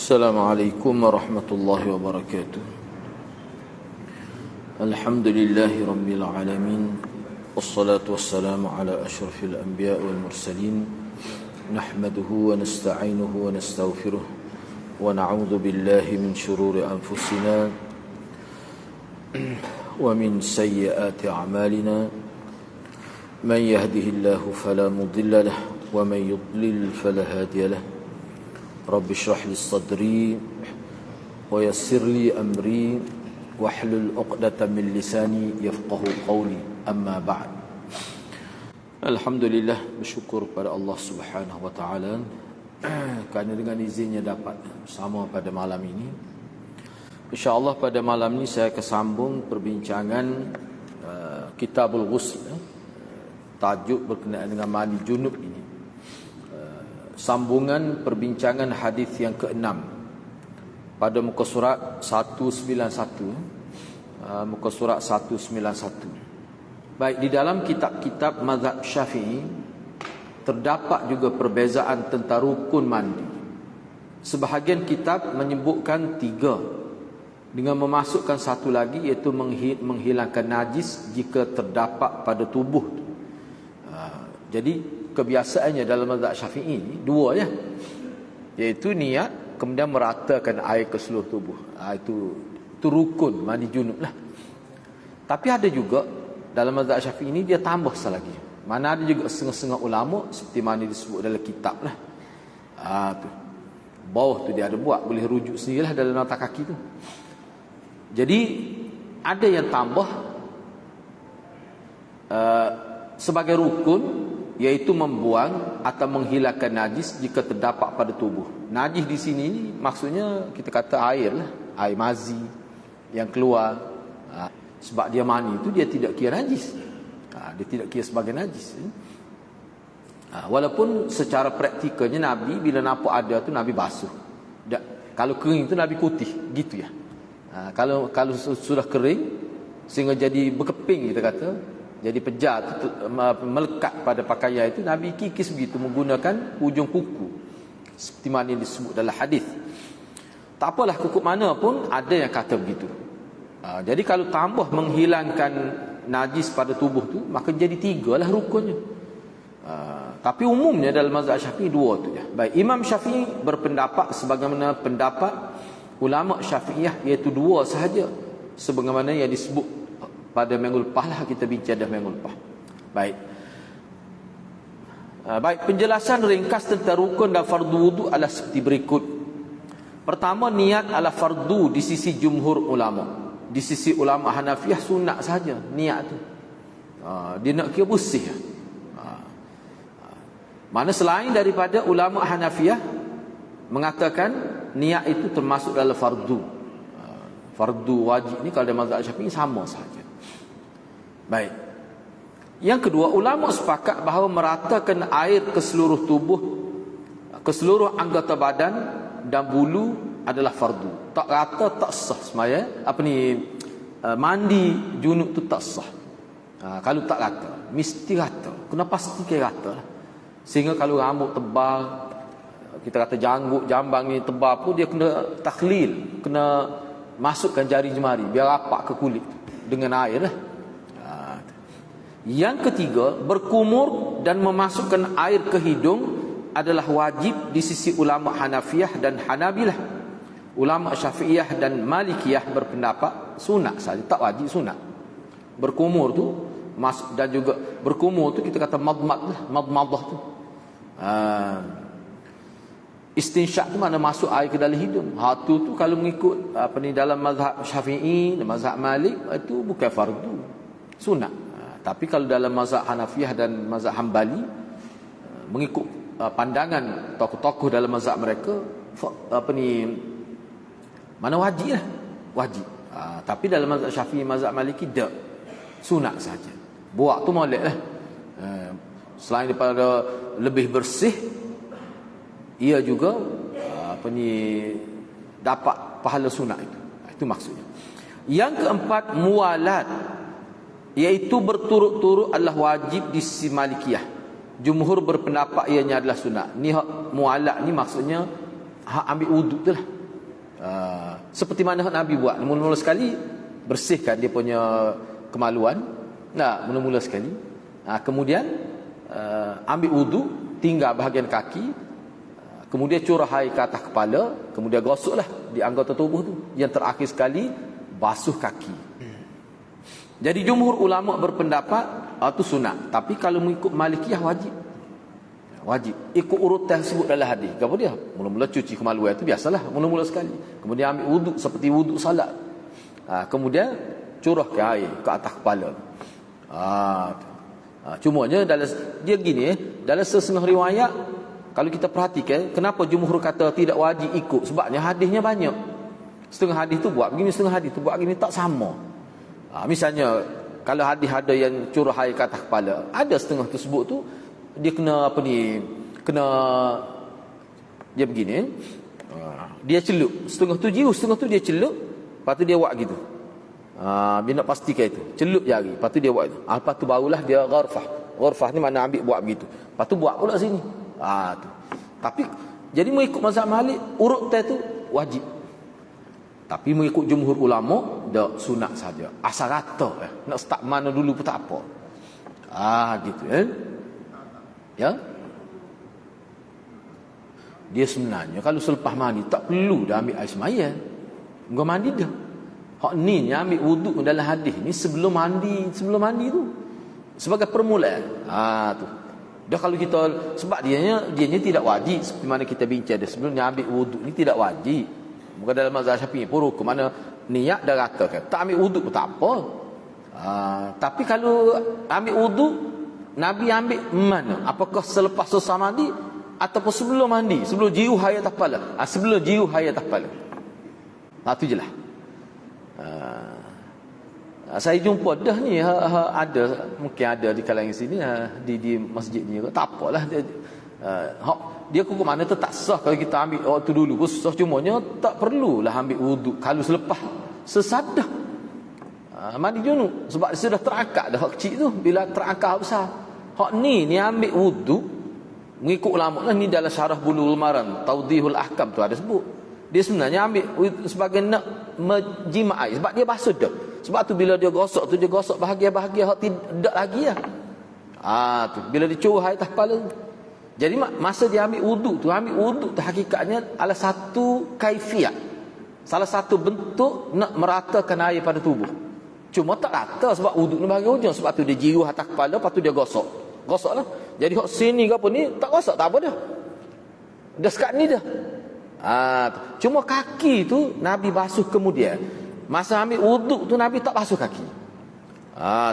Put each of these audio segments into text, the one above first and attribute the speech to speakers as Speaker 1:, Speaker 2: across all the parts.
Speaker 1: السلام عليكم ورحمة الله وبركاته. الحمد لله رب العالمين، والصلاة والسلام على أشرف الأنبياء والمرسلين، نحمده ونستعينه ونستغفره ونعوذ بالله من شرور أنفسنا ومن سيئات أعمالنا، من يهده الله فلا مضل له ومن يضلل فلا هادي له. رب اشرح لي صدري ويسر لي أمري واحلل عقدة من لساني يفقه قولي. أما بعد. Alhamdulillah, bersyukur pada Allah Subhanahu wa taala kerana dengan izinnya dapat bersama pada malam ini. InsyaAllah pada malam ini saya akan sambung perbincangan Kitabul Ghusl, tajuk berkenaan dengan mandi junub ini. Sambungan perbincangan hadis yang ke-6 pada muka surat 191, muka surat 191. Baik, di dalam kitab-kitab mazhab Syafi'i terdapat juga perbezaan tentang rukun mandi. Sebahagian kitab menyebutkan 3 dengan memasukkan satu lagi, iaitu menghilangkan najis jika terdapat pada tubuh. Jadi kebiasaannya dalam mazhab Syafi'i ini 2 ya, iaitu niat kemudian meratakan air ke seluruh tubuh. Itu rukun mandi junub lah. Tapi ada juga dalam mazhab Syafi'i ini dia tambah selagi. Mana ada juga setengah-setengah ulama seperti mana disebut dalam kitab lah. Tu bawah tu dia ada buat, boleh rujuk sendirilah dalam nota kaki tu. Jadi ada yang tambah sebagai rukun, iaitu membuang atau menghilangkan najis jika terdapat pada tubuh. Najis di sini maksudnya kita kata air lah, air mazi yang keluar. Sebab dia mani itu dia tidak kira najis. Dia tidak kira sebagai najis. Walaupun secara praktikalnya Nabi bila nampak ada tu Nabi basuh. Kalau kering tu Nabi kutih, gitu ya. Kalau sudah kering sehingga jadi berkeping, kita kata, jadi pejar tu, melekat pada pakaian itu, Nabi kikis begitu menggunakan ujung kuku seperti mana yang disebut dalam hadis. Tak apalah, kuku mana pun ada yang kata begitu. Jadi kalau tambah menghilangkan najis pada tubuh tu, maka jadi 3 lah rukunnya. Tapi umumnya dalam mazhab Syafi'i 2 tu je. Baik, Imam Syafi'i berpendapat sebagaimana pendapat ulama Syafi'iyah, iaitu 2 sahaja, sebagaimana yang disebut pada minggu lepas lah, kita bincang dah minggu lepas. Baik. Baik, penjelasan ringkas tentang rukun dan fardu wudu adalah seperti berikut. Pertama, niat adalah fardu di sisi jumhur ulama. Di sisi ulama Hanafiyah sunat saja niat tu. Dia nak kira bersih. Mana selain daripada ulama Hanafiyah mengatakan niat itu termasuk dalam fardu. Fardu wajib ni kalau dalam mazhab Syafi'i sama saja. Baik. Yang kedua, ulama sepakat bahawa meratakan air ke seluruh tubuh, ke seluruh anggota badan dan bulu adalah fardu. Tak rata tak sah semaya. Mandi junub tu tak sah. Kalau tak rata, mesti rata. Kena pastikan rata. Sehingga kalau rambut tebal, kita kata janggut, jambang ni tebal pun, dia kena takhlil, kena masukkan jari jemari biar rapat ke kulit dengan air lah. Yang ketiga, berkumur dan memasukkan air ke hidung adalah wajib di sisi ulama Hanafiyah dan Hanabilah. Ulama Syafi'iyah dan Malikiyah berpendapat sunat saja, tak wajib, sunat. Berkumur tu masuk, dan juga berkumur tu kita kata madmadah tu. Istinsyak tu mana masuk air ke dalam hidung. Tu kalau mengikut dalam mazhab Syafi'i dan mazhab Malik, itu bukan fardu, sunat. Tapi kalau dalam mazhab Hanafiyah dan mazhab Hambali, mengikut pandangan tokoh-tokoh dalam mazhab mereka, mana wajib lah, wajib. Tapi dalam mazhab Syafi'i, mazhab Maliki tak, sunat saja. Buat tu molek lah. Selain daripada lebih bersih, ia juga dapat pahala sunat itu. Itu maksudnya. Yang keempat, muwalat, iaitu berturut-turut adalah wajib di sisi Malikiyah. Jumhur berpendapat ianya adalah sunat. Ni mualak ni maksudnya hak ambil wuduk tu lah. Seperti mana hak Nabi buat. Mula-mula sekali bersihkan dia punya kemaluan. Mula-mula sekali. Kemudian ambil wuduk, tinggal bahagian kaki, kemudian curah air ke atas kepala, kemudian gosoklah di anggota tubuh tu. Yang terakhir sekali basuh kaki. Jadi jumhur ulama berpendapat itu sunat. Tapi kalau mengikut Malikiyah wajib ikut urutan tersebut dalam hadis. Apa dia? Mula-mula cuci kemaluan itu biasalah, mula-mula sekali. Kemudian ambil wuduk seperti wuduk salat. Kemudian curahkan air ke atas kepala. Cumanya dalam dia gini, dalam setengah riwayat kalau kita perhatikan, kenapa jumhur kata tidak wajib ikut? Sebabnya hadisnya banyak. Setengah hadis tu buat begini, setengah hadis tu buat begini, tak sama. Misalnya kalau hadis ada yang curah air ke atas kepala, ada setengah tersebut tu dia kena dia begini, dia celup, setengah tu jiru, setengah tu dia celup, lepas tu dia buat gitu. Dia nak pastikan itu, celup jari, lepas tu dia buat itu. Lepas tu barulah dia gharfah ni mana ambil buat begitu, lepas tu buat pula sini. Tu. Tapi jadi mengikut mazhab Malik urut tu wajib. Tapi mengikut jumhur ulama dak sunat saja. Asal rata nak start mana dulu pun tak apa. Gitu ya. Dia sebenarnya kalau selepas mandi tak perlu dah ambil air sembahyang. Engkau mandi dah. Hak ni yang ambil wuduk dalam hadis ni sebelum mandi tu. Sebagai permulaan. Tu. Dah kalau kita sebab dianya tidak wajib seperti mana kita bincang dah sebelumnya ambil wuduk ni tidak wajib. Bukan dalam mazhab Syafi'i pun hukum mana niat dah ratakan. Tak ambil wuduk pun tak apa. Tapi kalau ambil wuduk Nabi ambil mana? Apakah selepas selesai mandi ataupun sebelum mandi, sebelum jiru air atas kepala? Sebelum jiru air atas kepala. Itu je lah. Saya jumpa dah ni ada, mungkin ada di kalangan sini di masjid ni. Tak apalah dia hukum mana tu tak sah kalau kita ambil waktu dulu pun sah, cumanya tak perlulah ambil wuduk kalau selepas sesadah mandi junub sebab sudah terangkat dah hak kecil tu. Bila terangkat besar hak ni ambil wuduk mengikut ulama lah ni dalam syarah Bulughul Maram Tawdihul Ahkam tu ada sebut dia sebenarnya ambil sebagai nak menjima air sebab dia basuh dah. Sebab tu bila dia gosok bahagian-bahagian hak tidak lagi lah. Tu bila dia curah air atas kepala tu. Jadi masa dia ambil wuduk tu hakikatnya adalah satu kaifiat. Salah satu bentuk nak meratakan air pada tubuh. Cuma tak rata sebab wuduk ni bahagian hujung. Sebab tu dia jiru atas kepala, lepas tu dia gosok. Gosoklah. Jadi hak sini ke apa ni tak gosok tak apa dah. Dah sekat ni dah. Cuma kaki tu Nabi basuh kemudian. Masa ambil wuduk tu Nabi tak basuh kaki.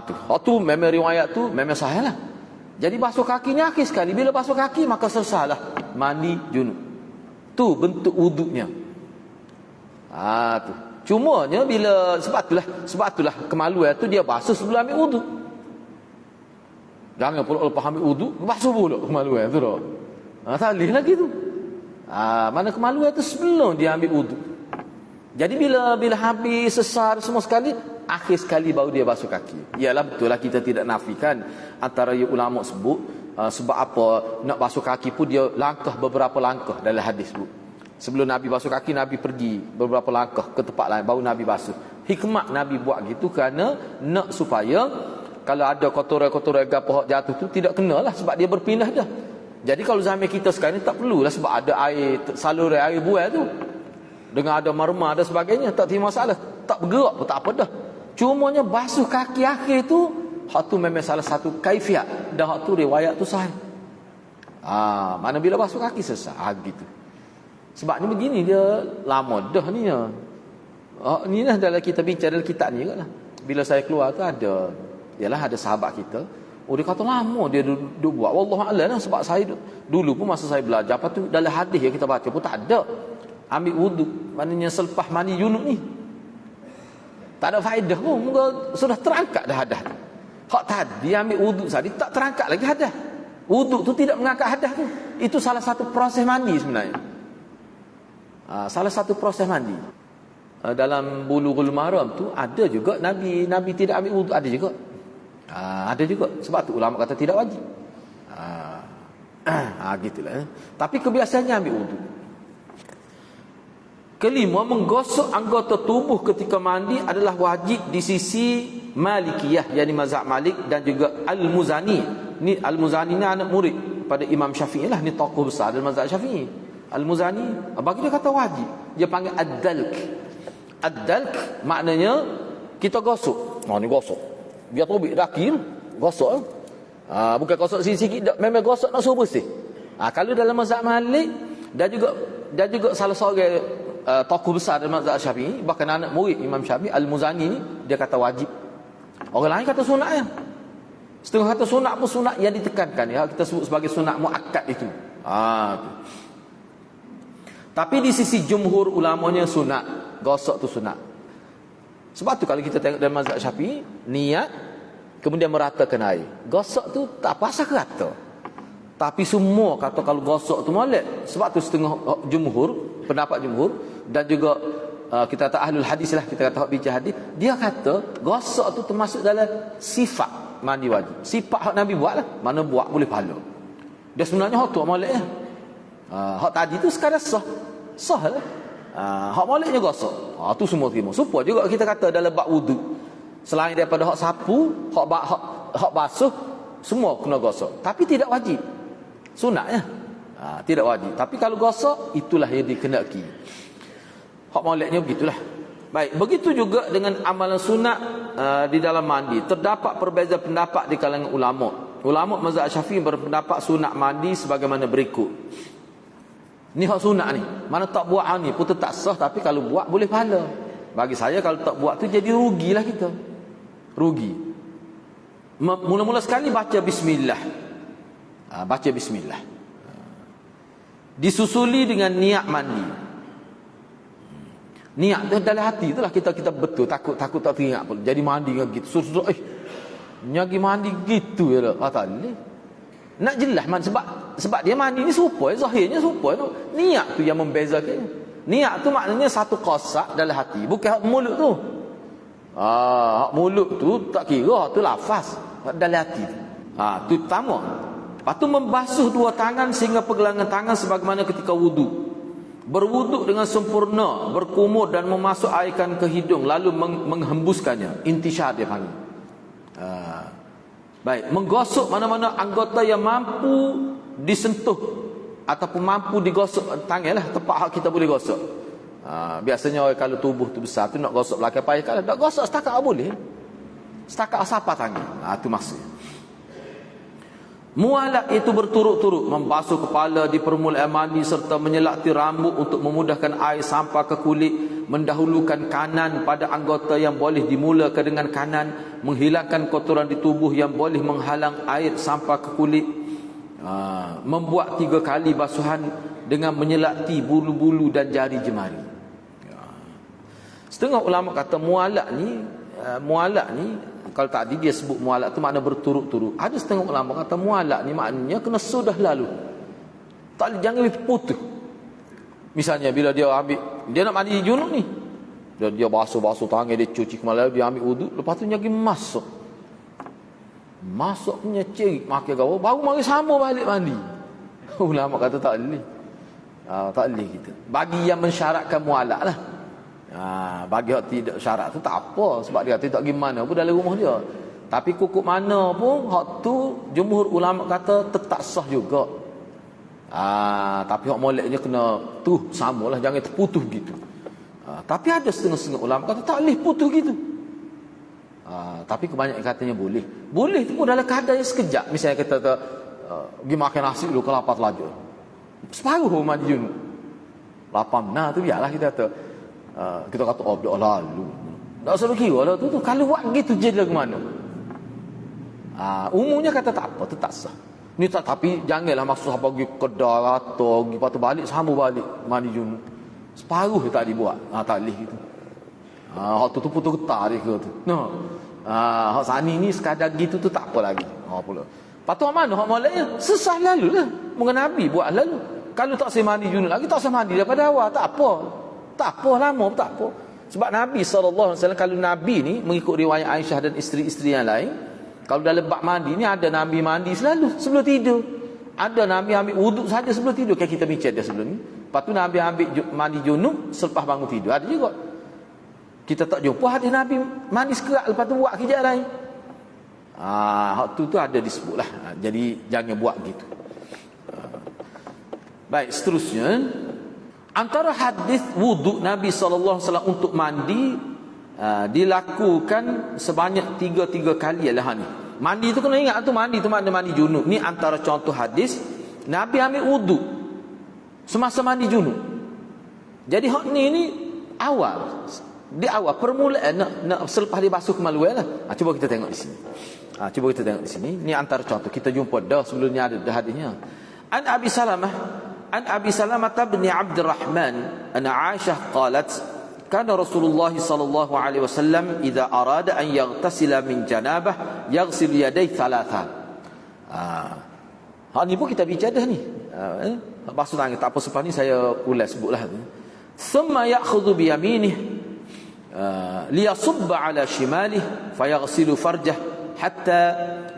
Speaker 1: Tu. Hak tu memang riwayat tu memang sahih lah. Jadi basuh kaki ni akhir sekali. Bila basuh kaki maka selesailah mandi junub. Tu bentuk wuduknya. Tu. Cumanya bila sebab itulah kemaluan tu dia basuh sebelum ambil wuduk. Jangan pula lepas ambil wuduk basuh pula kemaluan tu dah. Tak boleh lagi tu. Mana kemaluan tu sebelum dia ambil wuduk. Jadi bila habis sesar semua sekali, akhir sekali baru dia basuh kaki. Ialah betul lah kita tidak nafikan antara ulama sebut sebab apa nak basuh kaki pun dia beberapa langkah dalam hadis sebut. Sebelum Nabi basuh kaki, Nabi pergi beberapa langkah ke tempat lain baru Nabi basuh. Hikmat Nabi buat gitu kerana nak supaya kalau ada kotoran-kotoran gapo jatuh tu tidak kenalah sebab dia berpindah dah. Jadi kalau zaman kita sekarang ni tak perlulah sebab ada air saluran air buai tu. Dengan ada marma dan sebagainya tak timbul masalah. Tak bergerak pun tak apa dah. Cumanya basuh kaki akhir tu hak tu memang salah satu kaifiat dan hak tu riwayat tu sahih. Mana bila basuh kaki selesai gitu. Sebab ni begini dia lama dah ni ya. Ni lah dalam kita bincang dalam kitab ni lah. Bila saya keluar tu ada sahabat kita. Dia kata lama dia duduk buat. Wallahualam lah sebab saya dulu pun masa saya belajar apa tu dalam hadis yang kita baca pun tak ada ambil wuduk maknanya selepas mandi junub ni. Tak ada faedah pun. Sudah terangkat dah hadas. Hak tadi ambil wuduk tadi tak terangkat lagi hadas. Wuduk tu tidak mengangkat hadas tu. Itu salah satu proses mandi sebenarnya. Salah satu proses mandi. Dalam Bulughul Maram tu ada juga Nabi tidak ambil wuduk, ada juga. Ada juga. Sebab tu ulama kata tidak wajib. Gitulah. Tapi kebiasaannya ambil wuduk. Kelima, menggosok anggota tubuh ketika mandi adalah wajib di sisi Malikiyah, yakni mazhab Malik, dan juga Al-Muzani. Ni Al-Muzani ni anak murid pada Imam Syafi'i lah, ni tokoh besar dalam mazhab Syafi'i. Al-Muzani bagi dia kata wajib. Dia panggil ad-dalk. Ad-dalk maknanya kita gosok. Ni gosok. Biar tobik daki gosok. Bukan gosok sikit-sikit, memang gosok nak suruh bersih. Kalau dalam mazhab Malik dan juga salah seorang tokoh besar dalam mazhab Syafi'i, bahkan anak murid Imam Syafi'i, Al-Muzani ni, dia kata wajib. Orang lain kata sunat ya. Setengah kata sunat pun sunat yang ditekankan ya, kita sebut sebagai sunat muakkad itu. Tapi di sisi jumhur ulamanya sunat, gosok tu sunat. Sebab tu kalau kita tengok dalam mazhab Syafi'i, niat kemudian meratakan air. Gosok tu tak pasal kata. Tapi semua kata kalau gosok tu molek. Sebab tu setengah jumhur, pendapat jumhur, dan juga kita kata ahlul hadis lah, kita kata hak bincang hadis, dia kata gosok tu termasuk dalam sifat mandi wajib. Sifat hak Nabi buat lah, mana buat boleh pahala. Dia sebenarnya hak tu molek lah. Hak tadi tu sekadar sah lah. Hak moleknya gosok. Tu semua terima. Supaya juga kita kata dalam bab wudu, selain daripada hak sapu, hak basuh, semua kena gosok. Tapi tidak wajib. Sunat ya. Tidak wajib. Tapi kalau gosok, itulah yang dikenaki. Hak moleknya begitulah. Baik, begitu juga dengan amalan sunat di dalam mandi. Terdapat perbezaan pendapat di kalangan ulama. Ulama mazhab Syafi'i berpendapat sunat mandi sebagaimana berikut. Ni hak sunat ni. Mana tak buat ni pun tak sah, tapi kalau buat boleh pahala. Bagi saya kalau tak buat tu jadi rugilah kita. Rugi. Mula-mula sekali baca bismillah. Baca bismillah. Disusuli dengan niat mandi. Niat tu dalam hati itulah kita betul takut tak teringat pun. Jadi mandi kan gitu. Suruh nyagi mandi gitu ya lah. Tak boleh. Nak jelas sebab dia mandi ni serupa, zahirnya serupa tu. Niat tu yang membezakannya. Niat tu maknanya satu qasak dalam hati, bukan hak mulut tu. Hak mulut tu tak kira, hak tu lafaz, hak dalam hati tu. Tu pertama. Lepas tu membasuh dua tangan sehingga pergelangan tangan sebagaimana ketika wudu. Berwuduk dengan sempurna, berkumur dan memasuk airkan ke hidung lalu menghembuskannya. Intisyar dia panggil. Baik, menggosok mana-mana anggota yang mampu disentuh ataupun mampu digosok tangan lah, tempat hak kita boleh gosok. Biasanya kalau tubuh tu besar tu nak gosok belakang payah, kalau nak gosok setakat boleh. Setakat asapa tangan. Tu maksudnya. Mualak itu berturut-turut membasuh kepala di permulaan mandi serta menyelakti rambut untuk memudahkan air sampai ke kulit, mendahulukan kanan pada anggota yang boleh dimulakan dengan kanan, menghilangkan kotoran di tubuh yang boleh menghalang air sampai ke kulit, membuat 3 kali basuhan dengan menyelakti bulu-bulu dan jari jemari. Setengah ulama kata mualak ni kalau tadi dia sebut mualak tu makna berturut-turut. Ada setengah ulama kata mualak ni maknanya kena sudah lalu. Jangan putus. Misalnya bila dia nak mandi junub ni, dia basuh tangan, dia cuci kepala, dia ambil wuduk, lepas tu nyagi masuk punya cerik makan kau, baru mari sama balik mandi. Ulama kata tak boleh. Tak boleh kita. Bagi yang mensyaratkan mualak lah. Bagi yang tidak syarat tu tak apa, sebab dia kata tak gimana pun dalam rumah dia. Tapi kukuk mana pun hak tu jumhur ulama kata tetap sah juga. Tapi hak moleknya kena tu samalah, jangan terputus gitu. Tapi ada setengah-setengah ulama kata tak boleh putus gitu. Tapi kebanyakan katanya boleh. Boleh tu pun dalam keadaan yang sekejap. Misalnya kita pergi makan nasi dulu ke lapar telajur, separuh mandi junub, lapar tu biarlah kita kata. Kita kata dah lalu. Tak usah kira lah tu. Kalau buat gitu jadi ke mana? Umumnya kata tak apa, tetap sah. Ni tak, tapi janganlah masuk pergi kedai atau lepas tu balik sambung balik mandi junub. Separuh tak dibuat. Tak boleh gitu. Hak tu putus getah dia ke tu. Hak sani ni sekadar gitu tu tak apa lagi. Pula. Patut mana hak moleknya? Sesah lalu lah. Mungkin Nabi buat lalu. Kalau tak saya mandi junub lagi, tak saya mandi daripada awal, tak apa. Tak apa lama, tak apa. Sebab Nabi SAW, kalau Nabi ni mengikut riwayat Aisyah dan isteri-isteri yang lain, kalau dalam bab mandi ni ada Nabi mandi selalu sebelum tidur. Ada Nabi ambil wuduk saja sebelum tidur. Kayak kita bincang dia sebelum ni. Lepas tu Nabi ambil mandi junub selepas bangun tidur. Ada juga. Kita tak jumpa hadis Nabi mandi sekerat lepas tu buat kerja lain. Hak tu ada disebutlah. Jadi jangan buat gitu. Baik, seterusnya antara hadis wuduk Nabi SAW untuk mandi dilakukan sebanyak 3 kali ialah ni. Mandi tu kena ingat tu mandi tu makna mandi junub. Ni antara contoh hadis Nabi ambil wuduk semasa mandi junub. Jadi hak ni awal. Di awal permulaan nak selepas dia basuh kemaluan lah. Cuba kita tengok di sini. Cuba kita tengok di sini. Ni antara contoh kita jumpa dah sebelumnya ada hadisnya. An Abi Salamah bin Abdurrahman anna Aisyah qalat kana Rasulullah sallallahu alaihi wasallam idza arada an yaghtasila min janabah yaghsil yadayhi thalatha. Ni pun kita bincang dah ni. Basuh tangan tak apa selepas ni saya ulas sebutlah. Thumma ya'khudhu bi yaminih ليصب على شماله فيغسل فرجه حتى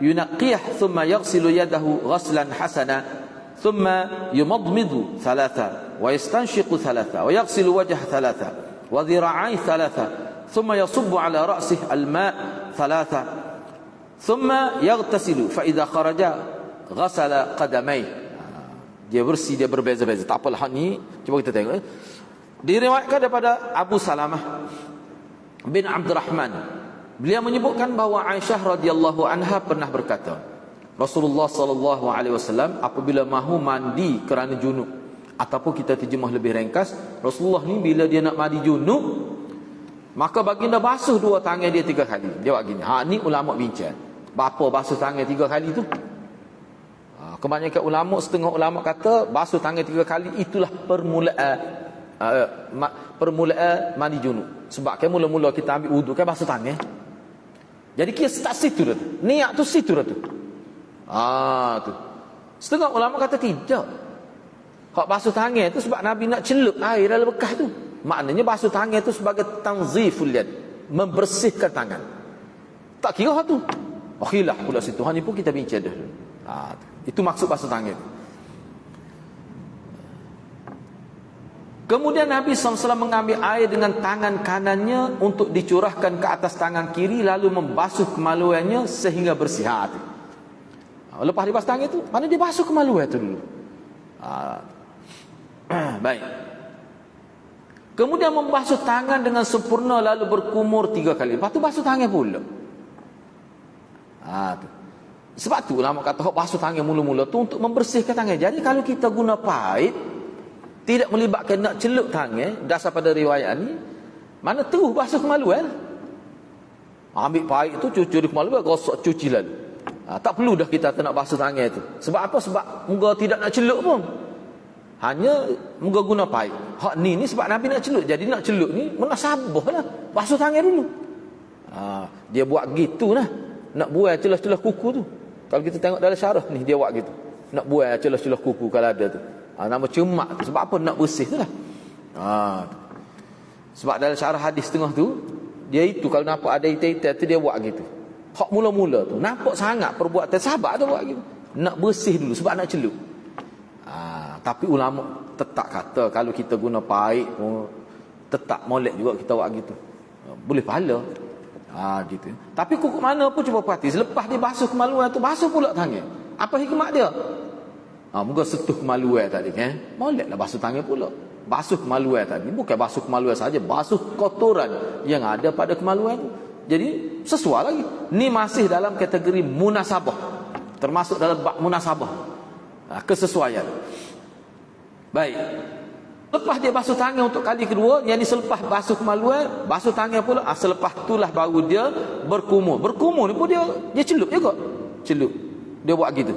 Speaker 1: ينقيه ثم يغسل يده غسلا حسنا ثم يمضمض ثلاثة ويستنشق ثلاثة ويغسل وجهه ثلاثة وذراعيه ثلاثة ثم يصب على رأسه الماء ثلاثة ثم يغتسل فإذا خرج غسل قدميه. Dia bersih, dia berbeza-beza. Tak apalah ni. Cuba kita tengok. Diriwayatkan daripada Abu Salamah bin Abdurrahman. Beliau menyebutkan bahawa Aisyah radhiyallahu anha pernah berkata, Rasulullah sallallahu alaihi wasallam apabila mahu mandi kerana junub, ataupun kita terjemah lebih ringkas, Rasulullah ni bila dia nak mandi junub, maka baginda basuh 2 tangan dia 3 kali. Dia buat gini. Ni ulama bincang. Berapa basuh tangan 3 kali tu? Kebanyakan ulama, setengah ulama kata basuh tangan 3 kali itulah permulaan mandi junub. Sebab kan mula-mula kita ambil wudu kan basuh tangan. Jadi kita start situ dah tu. Niat tu situ dah tu. Tu. Setengah ulama kata tidak. Hak basuh tangan tu sebab Nabi nak celup air dalam bekas tu. Maknanya basuh tangan tu sebagai tanziful yad, membersihkan tangan. Tak kira hak tu. Khilaf pula situ. Ni pun kita bincang dah. Itu maksud basuh tangan tu. Kemudian Nabi SAW mengambil air dengan tangan kanannya untuk dicurahkan ke atas tangan kiri, lalu membasuh kemaluannya sehingga bersih. Lepas dia basuh tangan itu, mana dia basuh kemaluan itu dulu. Baik. Kemudian membasuh tangan dengan sempurna lalu berkumur 3 kali. Lepas tu basuh tangan pula. Sebab tu ulama kata basuh tangan mula-mula tu untuk membersihkan tangan. Jadi kalau kita guna pahit, tidak melibatkan nak celup tangan, dasar pada riwayat ni, mana terus basuh kemaluan. Ambil pahit tu cuci di kemaluan, gosok cuci lalu. Tak perlu dah kita nak basuh tangan tu. Sebab apa? Sebab moga tidak nak celup pun. Hanya moga guna pahit. Hak ni sebab Nabi nak celup. Jadi nak celup ni munasabah lah. Basuh tangan dulu. Dia buat gitu lah. Nak buat celah-celah kuku tu. Kalau kita tengok dalam syarah ni, dia buat gitu. Nak buat celah-celah kuku kalau ada tu. Nama cemak tu. Sebab apa? Nak bersih tu lah. Sebab dalam syarah hadis tengah tu, dia itu kalau nampak ada itik-itik tu dia buat gitu. Hak mula-mula tu nampak sangat perbuatan sahabat tu buat gitu. Nak bersih dulu sebab nak celup. Tapi ulama tetap kata kalau kita guna pahit tetap molek juga kita buat gitu. Boleh pahala. Gitu. Tapi kuku mana pun cuba perhati, selepas dia basuh kemaluan tu, basuh pula tangan. Apa hikmat dia? Moga sentuh kemaluan tadi kan. Moleklah basuh tangan pula. Basuh kemaluan tadi bukan basuh kemaluan saja, basuh kotoran yang ada pada kemaluan. Jadi sesuai lagi. Ni masih dalam kategori munasabah. Termasuk dalam bab munasabah. Kesesuaian. Baik. Lepas dia basuh tangan untuk kali kedua, yang ni selepas basuh kemaluan, basuh tangan pula. Selepas itulah baru dia berkumur. Berkumur ni pun dia celup juga. Celup. Dia buat gitu.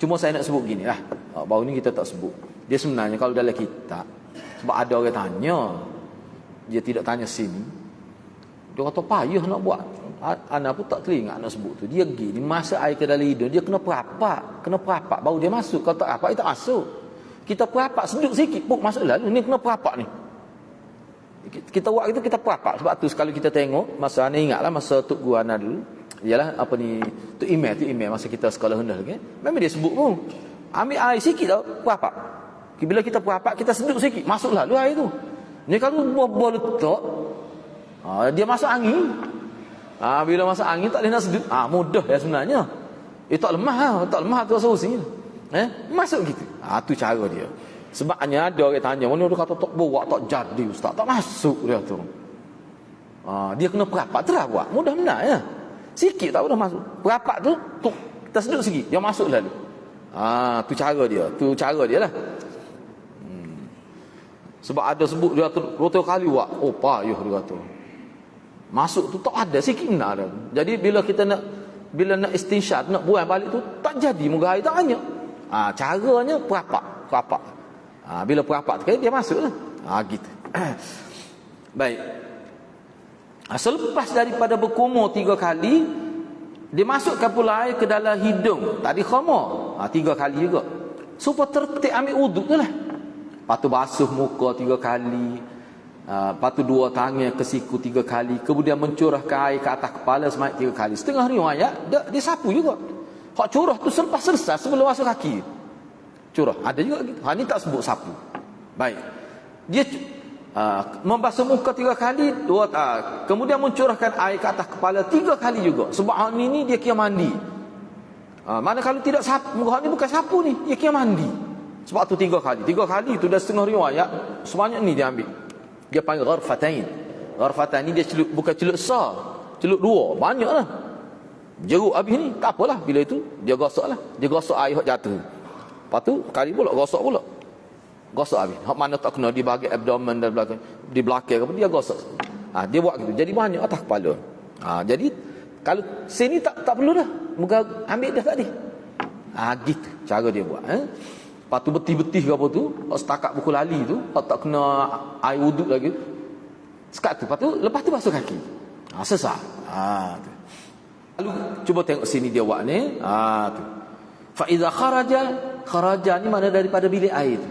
Speaker 1: Cuma saya nak sebut gini lah. Baru ni kita tak sebut. Dia sebenarnya kalau dalam kitab, sebab ada orang tanya, dia tidak tanya sini, dia kata payah nak buat. Anak pun tak teringat nak sebut tu. Dia gini, masa air ke dalam hidung, dia kena perapak baru dia masuk. Kalau tak rapak, dia tak masuk. Kita perapak sedut sikit pun masuk lalu. Ni kena perapak ni. Kita buat itu, kita perapak. Sebab tu sekali kita tengok, masa Ana ingatlah masa Tok Guru Ana dulu, ialah apa ni, tu email masa kita sekolah rendah lagi, memang dia sebut pun ambil air sikit tau, perapak. Bila kita perapat, kita sedut sikit, masuk lalu air tu. Ni kalau buah letak, dia masuk angin. Bila masuk angin tak boleh nak sedut. Mudah ya sebenarnya. Tak lemah tu solusinya. Masuk gitu. Tu cara dia. Sebabnya ada orang tanya, mana dia kata tak buat, tak jadi ustaz, tak masuk dia tu. Dia kena perapat terus buat. Mudah benar ya. Sikit tak boleh masuk. Perapat tu kita sedut sikit, dia masuk lalu. Tu cara dia. Tu cara dia lah. Sebab ada sebut dia tu 2 kali buat. Payuh dia kata. Masuk tu tak ada sikit benar dia. Jadi bila nak istinsyad, nak buang balik tu tak jadi, muka air tak banyak. Caranya perapat. Bila perapat tu dia masuk lah. Gitu. Baik. Selepas daripada berkumur 3 kali, dia masukkan pula air ke dalam hidung. Tadi khamar 3 kali juga. Supaya tertib ambil wuduk tu lah. Lepas tu basuh muka 3 kali. Lepas tu 2 tangan ke siku 3 kali. Kemudian mencurahkan air ke atas kepala sebanyak 3 kali. Setengah riwayat dia sapu juga. Hak curah tu selepas selesai sebelum masuk kaki. Curah. Ada juga gitu. Ni tak sebut sapu. Baik. Dia membasuh muka 3 kali, kemudian mencurahkan air ke atas kepala 3 kali juga. Sebab hak ni dia kira mandi. Mana kalau tidak sapu, hak ni bukan sapu ni, dia kira mandi. Sebab tu 3 kali. 3 kali tu dah setengah riwayat sebanyak ni dia ambil. Dia panggil gharfatain. Gharfatain ni dia celup, bukan celup besar, celup 2, banyaklah. Jeruk habis ni tak apalah, bila itu dia gosoklah. Dia gosok air hak jatuh. Lepas tu kali pula gosok pula. Gosok habis. Hak mana tak kena di bahagian abdomen dan belakang, di belakang apa dia gosok. Dia buat gitu. Jadi banyak atas kepala. Jadi kalau sini tak perlu dah. Muka ambil dah tadi. Gitu cara dia buat. Lepas tu betih-betih ke apa tu, setakat buku lali tu, tak kena air wuduk lagi. Sekat tu. Lepas tu basuh kaki. Selesai. Tu. Lalu cuba tengok sini dia buat ni. Tu. Fa iza kharaja ni mana daripada bilik air tu.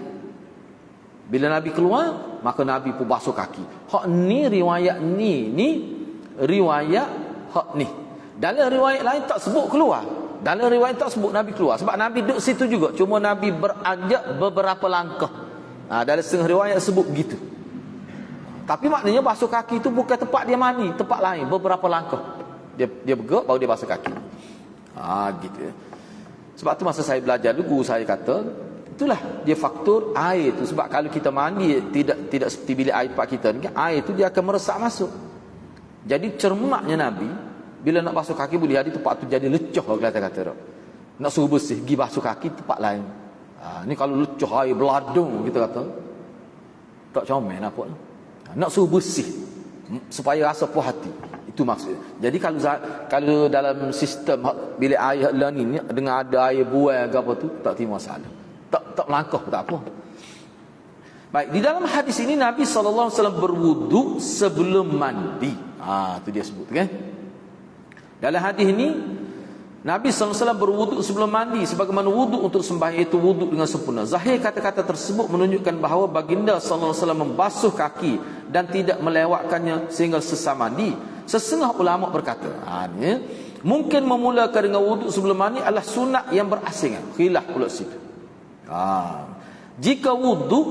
Speaker 1: Bila Nabi keluar, maka Nabi pun basuh kaki. Hak ni riwayat ni riwayat hak ni. Dalam riwayat lain tak sebut keluar. Dalam riwayat tak sebut Nabi keluar. Sebab Nabi duduk situ juga. Cuma Nabi beranjak beberapa langkah. Dalam setengah riwayat sebut begitu. Tapi maknanya basuh kaki itu bukan tempat dia mandi. Tempat lain. Beberapa langkah. Dia bergerak baru dia basuh kaki. Gitu ya. Sebab tu masa saya belajar dulu, guru saya kata, itulah dia faktor air tu. Sebab kalau kita mandi tidak seperti bilik air tempat kita ni, air tu dia akan meresap masuk. Jadi cermaknya Nabi, bila nak basuh kaki boleh ada tempat tu jadi lecah, kata-kata. Nak suruh bersih, pergi basuh kaki tempat lain. Ni kalau lecah air beladung, kita kata, tak comel apa. Nak suruh bersih supaya rasa puas hati. Itu maksudnya. Jadi kalau dalam sistem bilik air lah ni dengan ada air buang ke apa tu, tak timbul masalah. Tak melangkah, tak apa. Baik, di dalam hadis ini Nabi SAW berwuduk sebelum mandi. Itu dia sebut kan. Dalam hadis ini Nabi SAW berwuduk sebelum mandi, sebagaimana wuduk untuk sembahyang itu wuduk dengan sempurna. Zahir kata-kata tersebut menunjukkan bahawa baginda SAW membasuh kaki dan tidak melewatkannya sehingga selesai mandi. Setengah ulama berkata, mungkin memulakan dengan wuduk sebelum mandi adalah sunat yang berasingan. Khilaf pula situ. Jika wuduk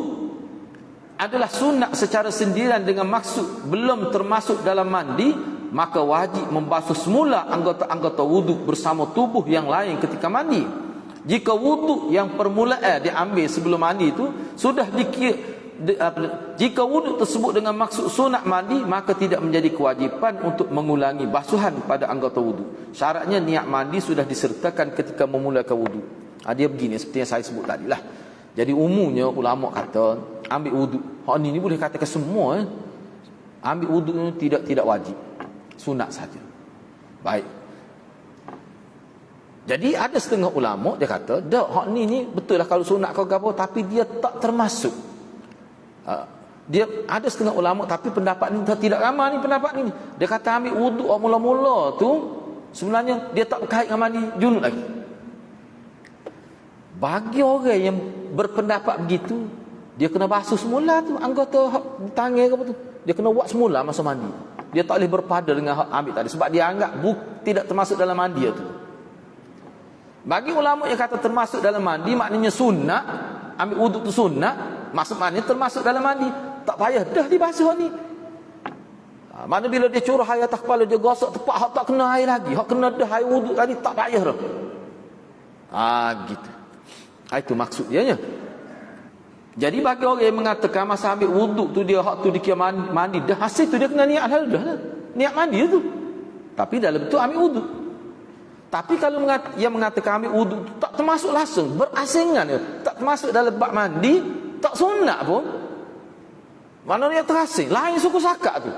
Speaker 1: adalah sunat secara sendirian dengan maksud belum termasuk dalam mandi, maka wajib membasuh semula anggota-anggota wuduk bersama tubuh yang lain ketika mandi. Jika wuduk yang permulaan diambil sebelum mandi itu sudah jika wuduk tersebut dengan maksud sunat mandi, maka tidak menjadi kewajipan untuk mengulangi basuhan pada anggota wuduk. Syaratnya niat mandi sudah disertakan ketika memulakan wuduk. Dia begini seperti yang saya sebut tadi lah. Jadi umumnya ulama kata ambil wuduk. Hak ni boleh katakan semua ambil wuduk ni tidak wajib. Sunat saja. Baik. Jadi ada setengah ulama dia kata, dak hak ni betul lah kalau sunat kau gapo, tapi dia tak termasuk. Dia ada setengah ulama tapi pendapat ni tidak ramai ni pendapat ni. Dia kata ambil wuduk mula-mula tu sebenarnya dia tak berkait dengan mandi junub lagi. Bagi orang yang berpendapat begitu, dia kena basuh semula tu anggota tangan ke apa tu. Dia kena buat semula masa mandi. Dia tak boleh berpada dengan ambil tadi sebab dia anggap tidak termasuk dalam mandi itu. Bagi ulama yang kata termasuk dalam mandi maknanya sunat, ambil wuduk tu sunat, maksud maknanya termasuk dalam mandi. Tak payah dah dibasuh ni. Mana bila dia curah air atas kepala, dia gosok tepat, hak tak kena air lagi, hak kena dah air wuduk tadi, tak payah dah. Gitu. Itu maksud dia nya. Jadi bagi orang yang mengatakan masa ambil wuduk tu dia hak tu dikira mandi, dah hasil tu dia kena niat hal dah lah. Niat mandi tu. Tapi dalam tu ambil wuduk. Tapi kalau yang mengatakan ambil wuduk tu tak termasuk langsung, berasingan dia, tak termasuk dalam bab mandi, tak sunat pun. Maknanya terasing, lain suku sakak tu.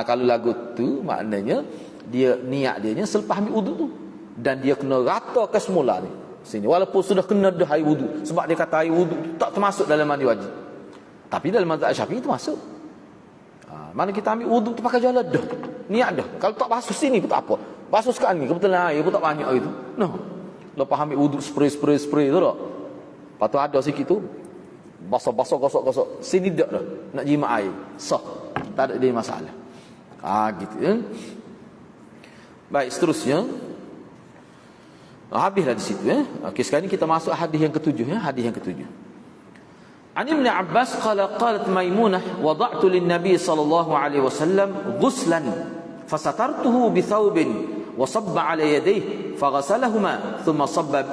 Speaker 1: Kalau lagu tu maknanya dia niat dia selepas ambil wuduk tu, dan dia kena rata ke semula ni. Sini walaupun sudah kena dah air wuduk, sebab dia kata air wuduk tak termasuk dalam mandi wajib. Tapi dalam mazhab Syafi'i itu masuk. Mana kita ambil wuduk tu pakai jalan dah, niat dah. Kalau tak basuh sini pun tak apa, basuh sekarang ni kebetulan air pun tak banyak itu. Lepas ambil wuduk spray tu tak. Lepas tu ada sikit tu basah gosok sini dah nak jimat air sah, tak ada dia masalah. Gitu ya. Baik, seterusnya habislah di situ ya. Okey, sekarang ni kita masuk hadis yang ketujuh ya, hadis yang ketujuh. An Ibn Abbas qala qalat Maimunah wada'tu lin-nabi sallallahu alaihi wasallam ghuslan fasatartuhu bi thawbin wa sabba ala yadayhi faghasalahuma thumma sabba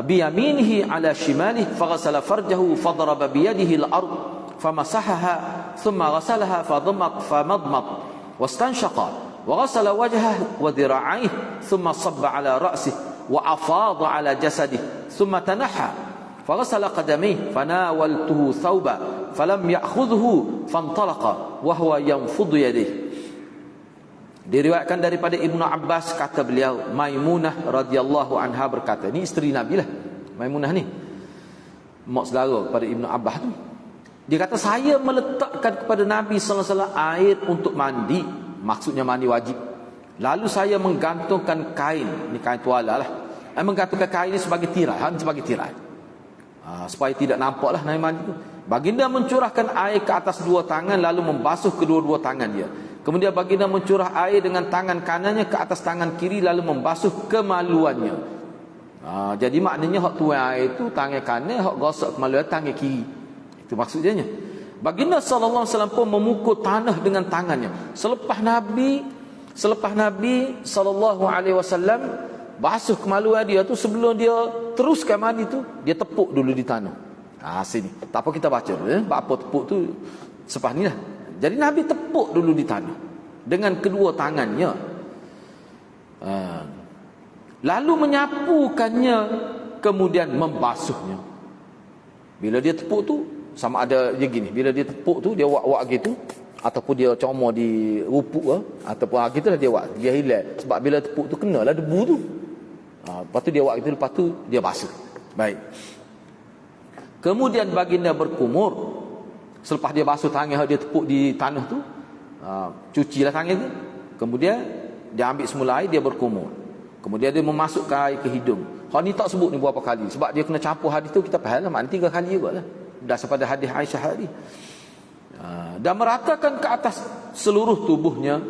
Speaker 1: bi yaminihi ala shimalihi faghasala farjahu fadaraba bi yadihi al-ard famasahaha thumma ghasalaha famadmad wastanshaqa wa ghasala wajhahu wa dhira'aihi thumma sabba ala ra'sihi وأفاض على جسده ثم تنحى فغسل قدميه فناولته ثوبا فلم يأخذه فانطلق وهو ينفض يديه. Diriwayatkan daripada Ibnu Abbas, kata beliau, Maimunah radhiyallahu anha berkata, ni isteri Nabi lah Maimunah ni, mak saudara kepada Ibnu Abbas tu. Dia kata saya meletakkan kepada Nabi sallallahu alaihi wasallam air untuk mandi, maksudnya mandi wajib. Lalu saya menggantungkan kain, ni kain tuala lah, menggantungkan kain ni sebagai tirai, supaya tidak nampak lah naik mandi tu. Baginda mencurahkan air ke atas dua tangan, lalu membasuh kedua-dua tangan dia. Kemudian baginda mencurah air dengan tangan kanannya ke atas tangan kiri, lalu membasuh kemaluannya. Jadi maknanya hak tuai air tu tangan kanan, hak gosok kemaluan tangan kiri. Itu maksudnya. Baginda sallallahu alaihi wasallam pun memukul tanah dengan tangannya. Selepas Nabi sallallahu alaihi wasallam basuh kemaluan dia tu, sebelum dia teruskan mandi tu, dia tepuk dulu di tanah. Sini. Tak apa kita baca dulu ya. Apa tepuk tu selepas ni lah. Jadi Nabi tepuk dulu di tanah dengan kedua tangannya. Lalu menyapukannya, kemudian membasuhnya. Bila dia tepuk tu sama ada dia gini, bila dia tepuk tu dia wak-wak gitu, ataupun dia comor di rupuk ataupun gitulah dia buat, dia hilang. Sebab bila tepuk tu kenalah debu tu. Lepas tu dia buat gitu, lepas tu dia basuh. Baik. Kemudian baginda berkumur. Selepas dia basuh tangan, dia tepuk di tanah tu, cucilah tangan tu. Kemudian dia ambil semula air, dia berkumur. Kemudian dia memasukkan air ke hidung. Hal ni tak sebut ni berapa kali, sebab dia kena campur hadis tu, kita faham lah maknanya 3 kali juga lah. Dasar pada hadis Aisyah tadi. Dan meratakan ke atas seluruh tubuhnya,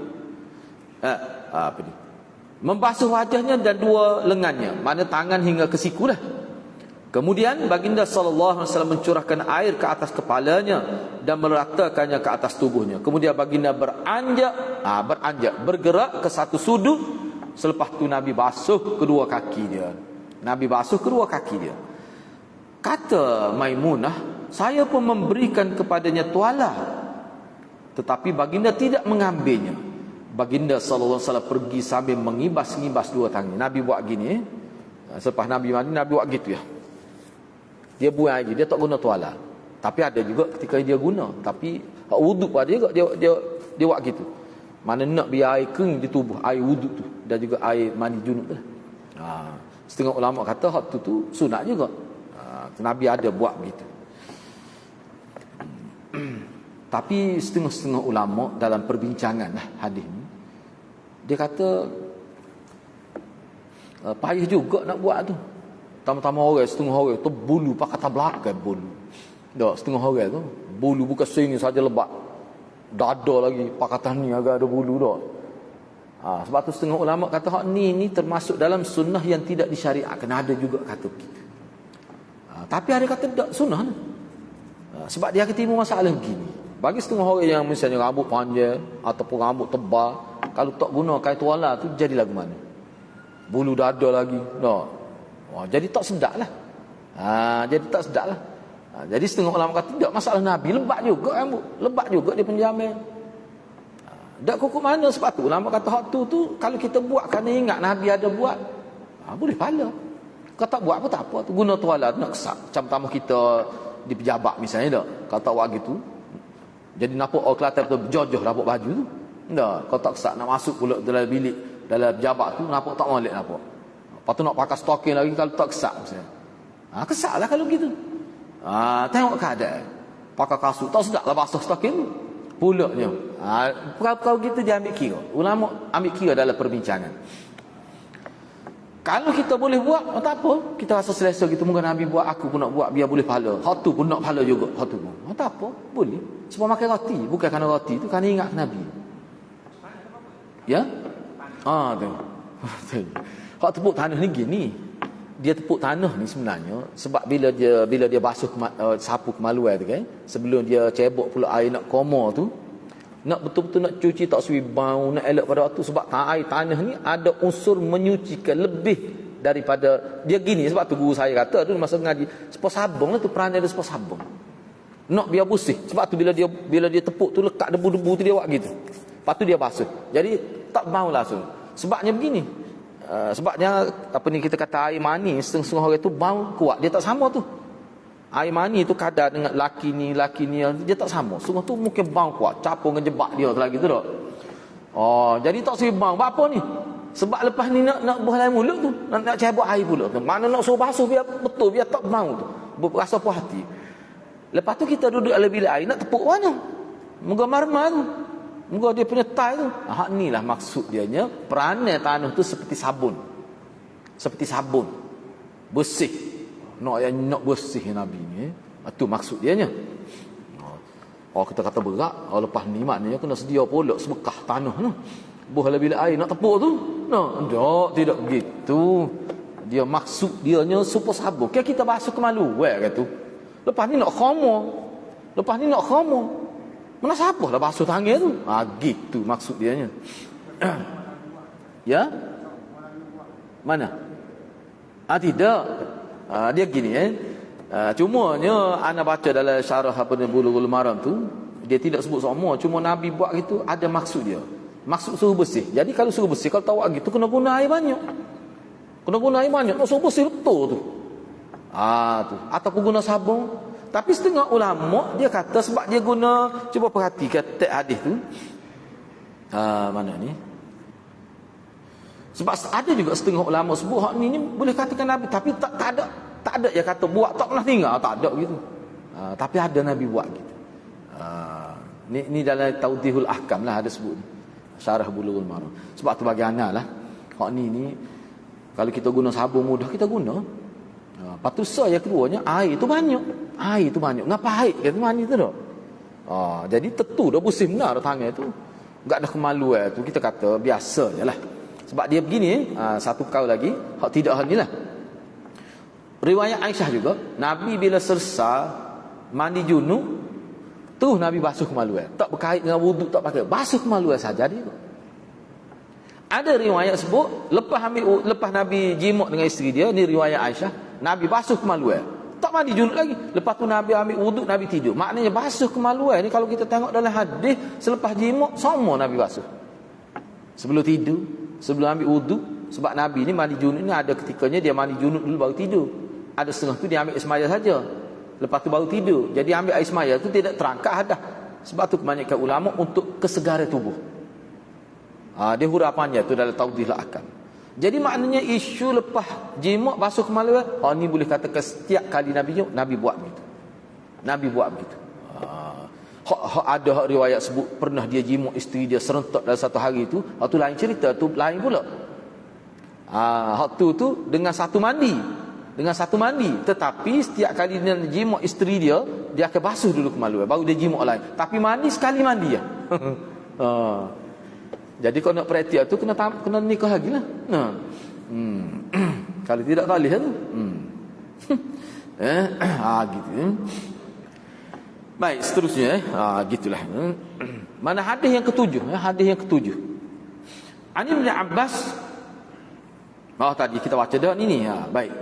Speaker 1: membasuh wajahnya dan dua lengannya, mana tangan hingga ke siku dah. Kemudian baginda sallallahu alaihi wasallam mencurahkan air ke atas kepalanya dan meratakannya ke atas tubuhnya. Kemudian baginda beranjak, bergerak ke satu sudut. Selepas tu Nabi basuh kedua kaki dia. Kata Maimunah, saya pun memberikan kepadanya tuala, tetapi baginda tidak mengambilnya. Baginda sallallahu alaihi wasallam pergi sambil mengibas-ngibas dua tangan. Nabi buat gini. Selepas Nabi mandi, Nabi buat gitu ya. Dia buang air, dia tak guna tuala. Tapi ada juga ketika dia guna, tapi hak wuduk pada dia buat gitu. Mana nak biar air kering di tubuh, air wuduk tu dan juga air mandi junub tu. Setengah ulama kata hak tu sunat juga. Nabi ada buat begitu. Tapi setengah-setengah ulama dalam perbincangan hadis ni, dia kata payah juga nak buat tu. Tama-tama orang, setengah orang tu bulu pakai atas belakang bulu. Tak, setengah orang tu bulu bukan sini saja lebat, dada lagi pakatan ni agak ada bulu dah. Sebab tu setengah ulama kata hak ni termasuk dalam sunnah yang tidak disyariatkan. Ada juga kata begitu. Tapi ada kata tak sunnah. Sebab dia ketimbul masalah begini. Bagi setengah orang yang misalnya rambut panjang ataupun rambut tebal, kalau tak guna kain tuala tu jadi lagu mana? Bulu dada lagi. No. Jadi tak sedap lah. Jadi tak sedap lah. Jadi setengah ulama kata tak masalah Nabi, lebat juga rambut, lebat juga dia penjamin. Tak kukuh mana sebab tu ulama kata hak tu kalau kita buat kerana ingat Nabi ada buat, boleh pahala. Kalau tak buat apa tak apa, tu guna tuala tu nak kesak. Macam tamu kita di pejabat misalnya tak, kalau tak buat gitu, jadi nampak orang Kelantan tu berjojoh nampak baju tu. Tak, kalau tak kesak nak masuk pula dalam bilik dalam pejabat tu nampak tak molek nampak. Lepas tu nak pakai stocking lagi kalau tak kesak misalnya. Kesaklah kalau gitu. Tengok keadaan. Pakai kasut tak sedap lah basuh stocking tu. Pulaknya. Kalau gitu dia ambil kira. Ulama ambil kira dalam perbincangan. Kalau kita boleh buat, tak apa. Kita rasa selesa gitu. Mungkin Nabi buat, aku pun nak buat biar boleh pahala. Hak tu pun nak pahala juga. Hak tu pun. Tak apa. Boleh. Sebab makan roti. Bukan kerana roti tu. Kerana ingat Nabi. Ya? Tu. Hak tepuk tanah ni gini. Dia tepuk tanah ni sebenarnya sebab bila dia basuh sapu kemaluan tu kan, sebelum dia cebok pula air nak koma tu, nak betul-betul nak cuci tak suwi bau, nak elok pada waktu sebab air tanah ni ada unsur menyucikan lebih daripada dia gini. Sebab tu guru saya kata tu masa ngaji, sepah sabung lah tu perangai dia sepah sabung. Nak biar bersih. Sebab tu bila dia tepuk tu lekat debu-debu tu dia buat gitu. Lepas tu dia basuh. Jadi tak bau langsung. Sebabnya begini. Sebabnya apa ni kita kata air mani setengah-setengah orang tu bau kuat, dia tak sama tu. Air mani tu kadar dengan laki ni dia tak sama. Setengah tu mungkin bau kuat, capung ngejebak dia lagi tu tak. Jadi tak suruh bau. Buat apa ni? Sebab lepas ni nak buah dalam mulut tu, nak cebok air pula tu. Mana nak suruh basuh biar betul, biar tak bau tu. Berasa puas hati. Lepas tu kita duduk dalam bilik air nak tepuk mana? Moga marmar tu. Moga dia punya tai tu. Hak ni lah maksud dia nya. Peranai tanah tu seperti sabun. Seperti sabun. Bersih. Nak bersih Nabi ni. Itu maksud dia nya. Kita kata berat. Lepas ni maknanya kena sedia pula sebekah tanah tu. Buah bila air nak tepuk tu. Tidak begitu. Dia maksud dia nya super sabun. Kita basuh kemalu. Kata tu. Lepas ni nak khamar. Mana siapa dah basuh tangan tu? Gitu maksud dia nya. Ya? Mana? Tidak. Dia gini cumanya ana baca dalam syarah apa ni Bulughul Maram tu, dia tidak sebut semua, cuma Nabi buat gitu ada maksud dia. Maksud suruh bersih. Jadi kalau suruh bersih, kalau tahu gitu kena guna air banyak. Nak suruh bersih betul tu. Tu. Ataupun guna sabun. Tapi setengah ulama dia kata sebab dia guna, cuba perhatikan teks hadis tu. Mana ni? Sebab ada juga setengah ulama sebut hak ni boleh katakan Nabi, tapi tak ada yang kata buat tak pernah tinggal, tak ada gitu. Tapi ada Nabi buat gitu. Ni dalam Tawdihul Ahkam lah ada sebut. Syarah Bulughul Maram. Sebab tu bagi ana lah. Hak ni kalau kita guna sabun mudah kita guna. Lepas tu yang keduanya air tu banyak. Ngapa air kata mani tu tak? Jadi tentu dah bersih benar tangan tu. Enggak ada kemaluan tu, kita kata biasa je lah. Sebab dia begini, satu kau lagi, hak tidak hal ni lah. Riwayat Aisyah juga, Nabi bila selesai mandi junub, terus Nabi basuh kemaluan. Tak berkait dengan wuduk, tak pakai. Basuh kemaluan saja dia. Ada riwayat sebut, lepas Nabi jimuk dengan isteri dia, ni riwayat Aisyah, Nabi basuh kemaluan. Tak mandi junub lagi. Lepas tu Nabi ambil wuduk, Nabi tidur. Maknanya basuh kemaluan ni kalau kita tengok dalam hadis, selepas jimuk, semua Nabi basuh. Sebelum tidur, sebelum ambil wuduk. Sebab Nabi ni mandi junub ni ada ketikanya dia mandi junub dulu baru tidur. Ada setengah tu dia ambil air semaya saja. Lepas tu baru tidur. Jadi ambil air semaya tu tidak terangkat hadas. Sebab tu kebanyakan ulama untuk kesegaran tubuh. Dia hurafannya tu dalam Tawdihul Ahkam. Jadi maknanya isu lepas jimuk basuh kemaluan, ni boleh katakan setiap kali Nabi jimuk, Nabi buat begitu. Ada riwayat sebut pernah dia jimuk isteri dia serentak dalam satu hari tu, tu lain cerita, tu lain pula. Tu dengan satu mandi. Tetapi setiap kali dia jimuk isteri dia akan basuh dulu kemaluan, baru dia jimuk lain. Tapi mandi sekali mandi ya. Jadi kalau nak perhatian tu kena nikah lagi lah. Kalau tidak kali tu. Gitu. Baik, seterusnya gitulah. Mana hadis yang ketujuh? Hadis yang ketujuh. Ani bin Abbas. Tadi kita baca dah ini. Baik.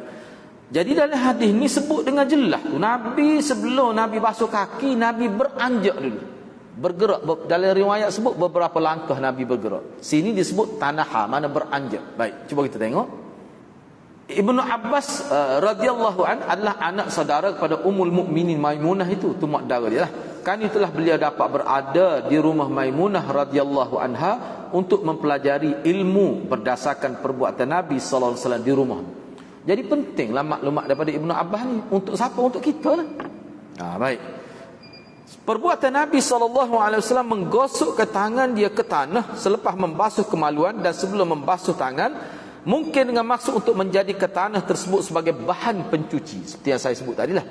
Speaker 1: Jadi dalam hadis ni sebut dengan jelas tu, Nabi sebelum Nabi basuh kaki, Nabi beranjak dulu. Bergerak. Dalam riwayat sebut beberapa langkah Nabi bergerak. Sini disebut tanaha, mana beranjak. Baik, cuba kita tengok. Ibnu Abbas radhiyallahu an adalah anak saudara kepada Ummul Mukminin Maimunah itu mak dara dia lah. Kan itulah beliau dapat berada di rumah Maimunah radhiyallahu anha untuk mempelajari ilmu berdasarkan perbuatan Nabi sallallahu alaihi wasallam di rumah. Jadi pentinglah maklumat daripada Ibnu Abbas ni untuk siapa? Untuk kita lah. Baik. Perbuatan Nabi SAW menggosokkan tangan dia ke tanah selepas membasuh kemaluan dan sebelum membasuh tangan, mungkin dengan maksud untuk menjadi ke tanah tersebut sebagai bahan pencuci, seperti yang saya sebut tadilah.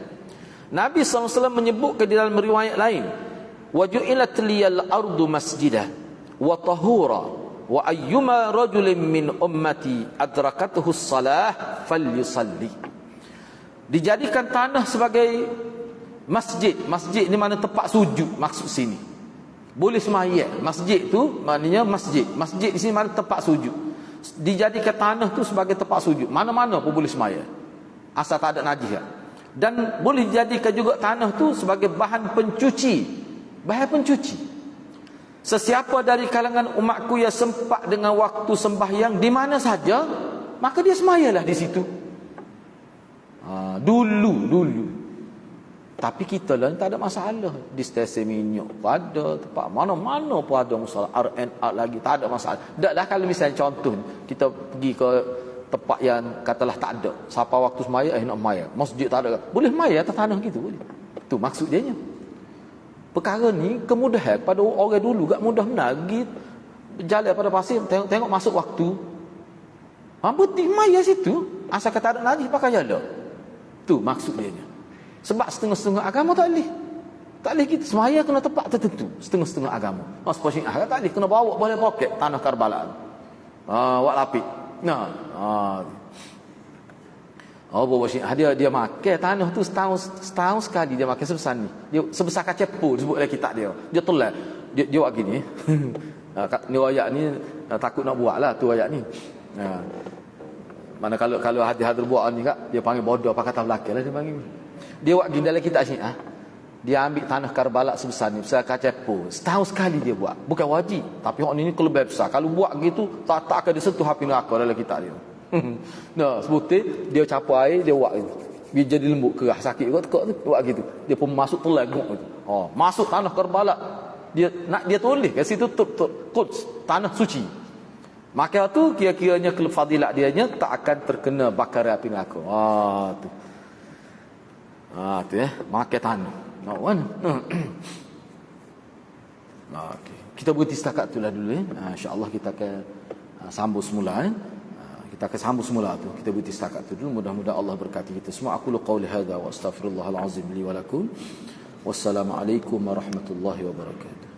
Speaker 1: Nabi SAW menyebutkan di dalam riwayat lain, waju'ilat liyal ardu masjidah wa tahura wa ayyuma rajulin min ummati adrakatuhu salah falyusalli. Dijadikan tanah sebagai masjid. Masjid ni mana tempat sujud maksud sini. Boleh sembahyang. Masjid tu maknanya masjid. Masjid di sini mana tempat sujud. Dijadikan tanah tu sebagai tempat sujud. Mana-mana pun boleh sembahyang. Asal tak ada najis. Dan boleh dijadikan juga tanah tu sebagai bahan pencuci. Bahan pencuci. Sesiapa dari kalangan umatku yang sempat dengan waktu sembahyang di mana saja, maka dia sembahyanglah di situ. Dulu. Tapi kita lah tak ada masalah. Di stesen minyak pun ada, tempat mana-mana pun ada masalah. RNR lagi tak ada masalah. Taklah kalau misalnya contoh kita pergi ke tempat yang katalah tak ada. Siapa waktu semaya nak maya. Masjid tak ada. Boleh maya atas tanah gitu boleh. Tu maksud dia nya. Perkara ni kemudahan pada orang dulu gak mudah benar pergi berjalan pada pasir tengok masuk waktu. Betul maya situ. Asal kata ada najis pakai jalan. Tu maksud dia nya. Sebab setengah-setengah agama tak boleh. Tak boleh kita semaya kena tempat tertentu. Setengah-setengah agama. Seperti tak boleh kena bawa boleh poket tanah Karbala. Wak lapik. Bawa syiah dia makan tanah tu setahun sekali dia makan sebesar ni. Dia sebesar kacepo sebut dalam kitab dia. Dia tolak. Dia buat gini. Ni ayat ni takut nak buatlah tu ayat ni. Mana kalau hadis-hadis buat ni kak dia panggil bodoh apa kata belakang lah dia panggil. Dia buat gini dalam kitab Syiah. Dia ambil tanah Karbala sebesar ni, besar kacepo. Setahun sekali dia buat. Bukan wajib, tapi hak ni kelebihan besar. Kalau buat gitu, tak akan disentuh api neraka dalam kitab dia. Nah, sebutin dia campur air, dia buat gitu. Biar jadi lembut, kerah sakit kot tekak tu, buat gitu. Dia pun masuk telaguk gitu. Masuk tanah Karbala. Dia tulis kat situ Quds, tanah suci. Maka tu kira-kiranya fadilat dia nya tak akan terkena bakar api neraka. Tu. Tu makan tanah. Okay. Kita berhenti setakat itulah dulu. InsyaAllah kita akan sambung semula. Kita akan sambung semula tu. Kita berhenti setakat itu dulu. Mudah-mudahan Allah berkati kita semua. Aku qauli hadza wa astaghfirullahal azim li wa lakum. Wassalamualaikum warahmatullahi wabarakatuh.